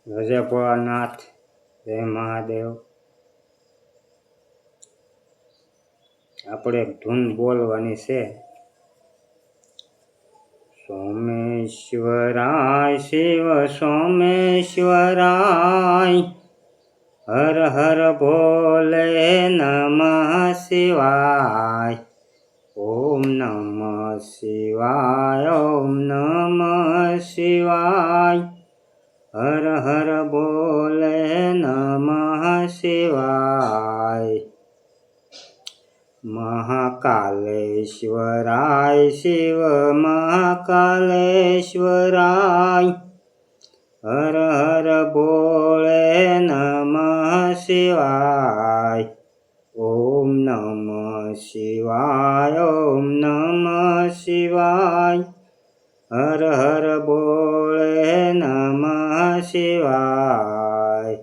જય ભોળાનાથ, જય મહાદેવ. આપણે એક ધૂન બોલવાની છે. સોમેશ્વરાય શિવ સોમેશ્વરાય, હર હર ભોલે નમઃ શિવાય. ઓમ નમઃ શિવાય, ઓમ નમઃ શિવાય, હર હર બોલે નમઃ શિવાય. મહાકાલેશ્વરાય શિવ મહાકાલેશ્વરાય, હર હર બોલે નમઃ શિવાય. ઓમ નમઃ શિવાય, ઓમ નમઃ શિવાય, હર હર બોલે નમઃ શિવાય.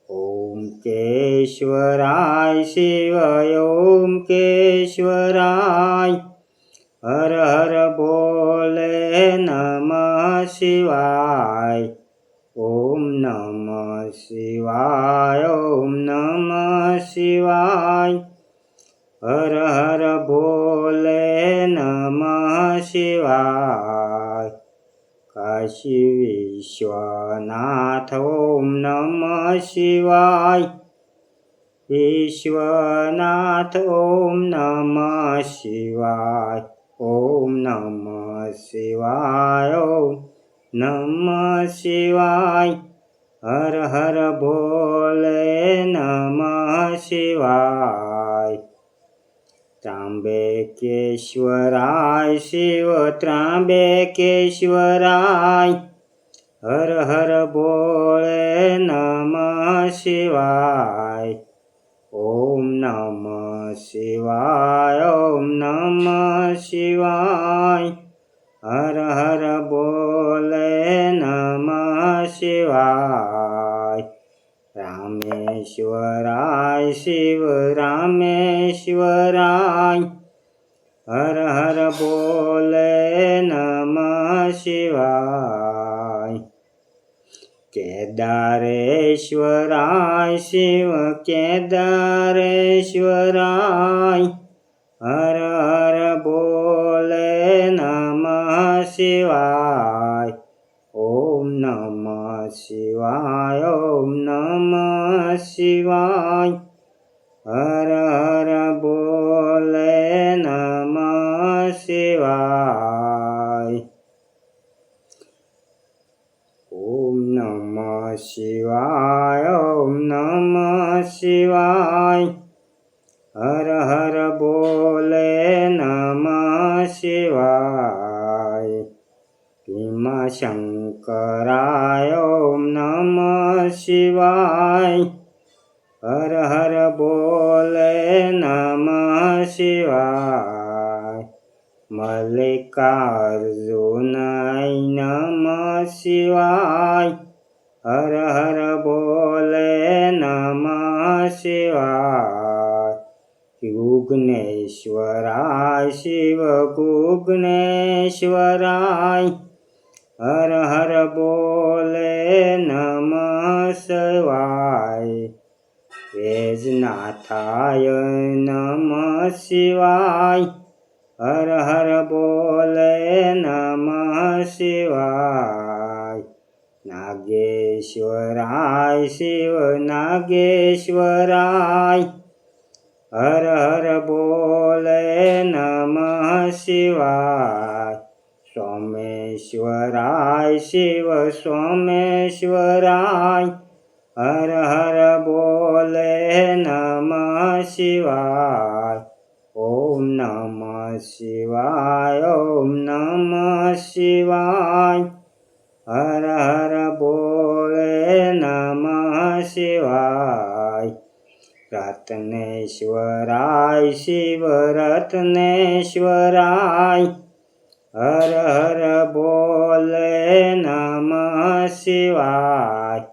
ઓમ કેશ્વરાય શિવ ઓમ કેશ્વરાય, હર હર બોલે નમઃ શિવાય. ઓમ નમઃ શિવાય, ઓમ નમઃ શિવાય, હર હર બોલે નમઃ શિવાય. કાશી વિશ્વનાથ ઓમ નમઃ શિવાય, વિશ્વનાથ ઓમ નમઃ શિવાય. ઓમ નમઃ શિવાય, ઓમ નમઃ શિવાય, હર હર બોલે નમઃ શિવાય. ત્રાંબકેશ્વરાય શિવ ત્રાંબકેશ્વરાય, હર હર બોલે નમઃ શિવાય. ઓમ નમઃ શિવાય, ઓમ નમઃ શિવાય, હર હર બોલે નમઃ શિવાય. રામેશ્વરાય શિવ રામેશ્વરાય, હર હર બોલે નમઃ શિવાય. કેદારેશ્વરાય શિવ કેદારેશ્વરાય, હર હર બોલે નમઃ શિવાય. ઓમ નમઃ શિવાય, ઓમ નમઃ શિવાય, હર હર બોલે નમઃ શિવાય. ઓમ નમઃ શિવાય, ઓમ નમઃ શિવાય, હર હર બોલે નમઃ શિવાય. ભીમશંકરાય ઓમ નમઃ શિવાય, હર હર બોલે નમઃ શિવાય. મલ્લિકાર્જુનાય નમઃ શિવાય, હર હર બોલે નમઃ શિવાય. ગુગ્નેશ્વરાય શિવ ગુગ્નેશ્વરાય, હર હર બોલે નમઃ શિવાય. વેજનાથાય નમઃ શિવાય, હર હર બોલે નમઃ શિવાય. નાગેશ્વરાય શિવ નાગેશ્વરાય, હર હર બોલે નમઃ શિવાય. સોમેશ્વરાય શિવ સોમેશ્વરાય, હર હર બોલે નમઃ શિવાય. ઓમ નમઃ શિવાય, ઓમ નમઃ શિવાય, હર હર બોલે નમઃ શિવાય. રત્નેશ્વરાય શિવ રત્નેશ્વરાય, હર હર બોલે નમઃ શિવાય.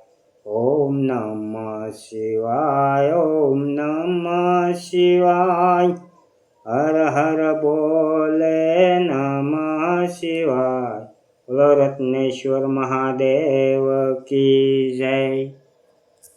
ઓમ નમઃ શિવાય, ઓમ નમઃ શિવાય, હર હર બોલે નમઃ શિવાય. બોલો રત્નેશ્વર મહાદેવ કી જય।